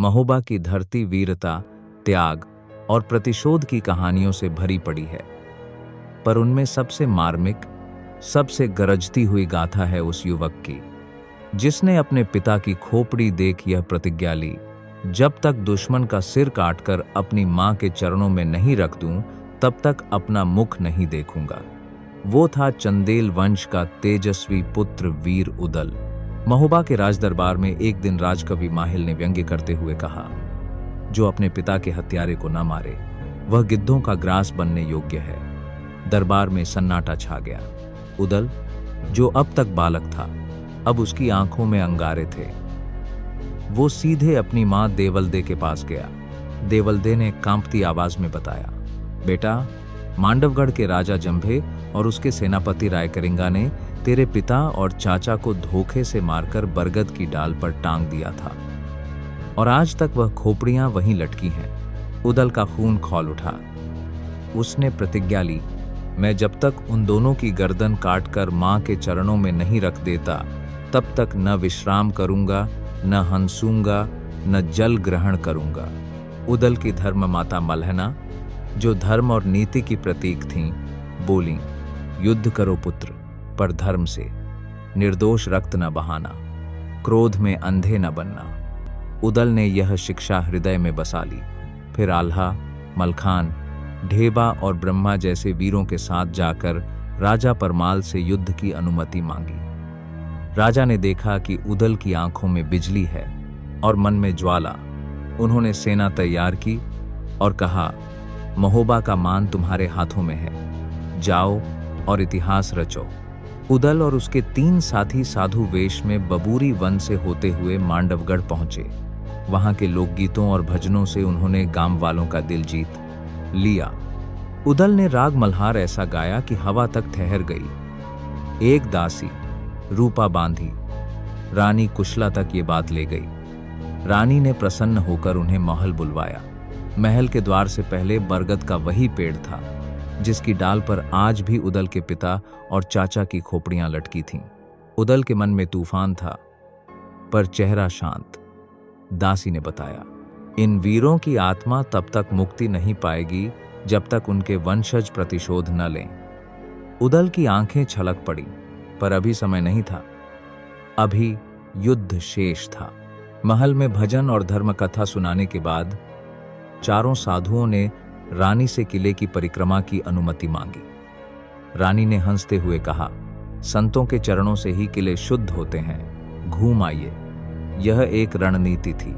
महोबा की धरती वीरता, त्याग और प्रतिशोध की कहानियों से भरी पड़ी है, पर उनमें सबसे मार्मिक, सबसे गरजती हुई गाथा है उस युवक की जिसने अपने पिता की खोपड़ी देख यह प्रतिज्ञा ली, जब तक दुश्मन का सिर काटकर अपनी मां के चरणों में नहीं रख दूं, तब तक अपना मुख नहीं देखूंगा। वो था चंदेल वंश का तेजस्वी पुत्र वीर उदल। महोबा के राजदरबार में एक दिन राजकवि माहिल ने व्यंग्य करते हुए कहा, जो अपने पिता के हत्यारे को न मारे वह गिद्धों का ग्रास बनने योग्य है। दरबार में सन्नाटा छा गया। उदल, जो अब तक बालक था, अब उसकी आंखों में अंगारे थे। वो सीधे अपनी मां देवलदे के पास गया। देवलदे ने कांपती आवाज में बताया, बेटा, मांडवगढ़ के राजा जंभे और उसके सेनापति रायकरिंगा ने तेरे पिता और चाचा को धोखे से मारकर बरगद की डाल पर टांग दिया था और आज तक वह खोपड़ियां वहीं लटकी हैं। उदल का खून खौल उठा। उसने प्रतिज्ञा ली, मैं जब तक उन दोनों की गर्दन काटकर मां के चरणों में नहीं रख देता, तब तक न विश्राम करूंगा, न हंसूंगा, न जल ग्रहण करूंगा। उदल की धर्म माता मल्हना, जो धर्म और नीति की प्रतीक थीं, बोली, युद्ध करो पुत्र, पर धर्म से। निर्दोष रक्त न बहाना, क्रोध में अंधे न बनना। उदल ने यह शिक्षा हृदय में बसा ली। फिर आल्हा, मलखान, ढेबा और ब्रह्मा जैसे वीरों के साथ जाकर राजा परमाल से युद्ध की अनुमति मांगी। राजा ने देखा कि उदल की आंखों में बिजली है और मन में ज्वाला। उन्होंने सेना तैयार की और कहा, महोबा का मान तुम्हारे हाथों में है, जाओ और इतिहास रचो। उदल और उसके 3 साथी साधु वेश में बबूरी वन से होते हुए मांडवगढ़ पहुंचे। वहां के लोकगीतों और भजनों से उन्होंने गांव वालों का दिल जीत लिया। उदल ने राग मल्हार ऐसा गाया कि हवा तक ठहर गई। एक दासी रूपा बांधी रानी कुशला तक ये बात ले गई। रानी ने प्रसन्न होकर उन्हें महल बुलवाया। महल के द्वार से पहले बरगद का वही पेड़ था जिसकी डाल पर आज भी उदल के पिता और चाचा की खोपड़ियां लटकी थीं। उदल के मन में तूफान था, पर चेहरा शांत। दासी ने बताया, इन वीरों की आत्मा तब तक मुक्ति नहीं पाएगी जब तक उनके वंशज प्रतिशोध न लें। उदल की आंखें छलक पड़ी, पर अभी समय नहीं था। अभी युद्ध शेष था। महल में भजन और धर्म कथा सुनाने के बाद चारों साधुओं ने रानी से किले की परिक्रमा की अनुमति मांगी। रानी ने हंसते हुए कहा, संतों के चरणों से ही किले शुद्ध होते हैं, घूम आइए। यह एक रणनीति थी।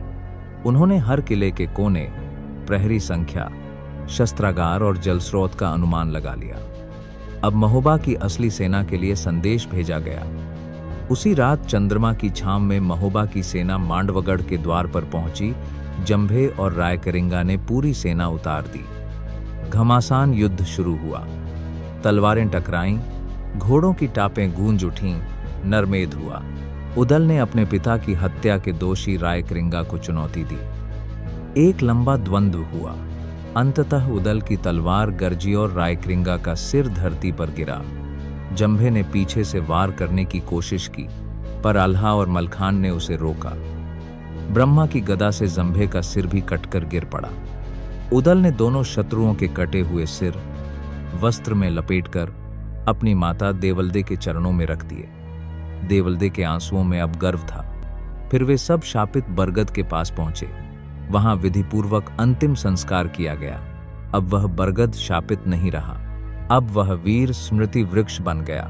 उन्होंने हर किले के कोने, प्रहरी संख्या, शस्त्रागार और जलस्रोत का अनुमान लगा लिया। अब महोबा की असली सेना के लिए संदेश भेजा गया। उसी रात चंद्रमा की छांव में महोबा की सेना मांडवगढ़ के द्वार पर पहुंची। जंभे और रायकरिंगा ने पूरी सेना उतार दी। घमासान युद्ध शुरू हुआ। तलवारें टकराईं, घोड़ों की टापें गूंज उठीं, नरमेद हुआ। उदल ने अपने पिता की हत्या के दोषी रायकरिंगा को चुनौती दी। एक लंबा द्वंद्व हुआ। अंततः उदल की तलवार गरजी और रायकरिंगा का सिर धरती पर गिरा। जंभे ने पीछे से वार करने की कोशिश की, पर आल्हा और मलखान ने उसे रोका। ब्रह्मा की गदा से जंभे का सिर भी कटकर गिर पड़ा। उदल ने दोनों शत्रुओं के कटे हुए सिर वस्त्र में लपेटकर अपनी माता देवलदे के चरणों में रख दिए। देवलदे के आंसुओं में अब गर्व था। फिर वे सब शापित बरगद के पास पहुंचे। वहां विधिपूर्वक अंतिम संस्कार किया गया। अब वह बरगद शापित नहीं रहा, अब वह वीर स्मृति वृक्ष बन गया।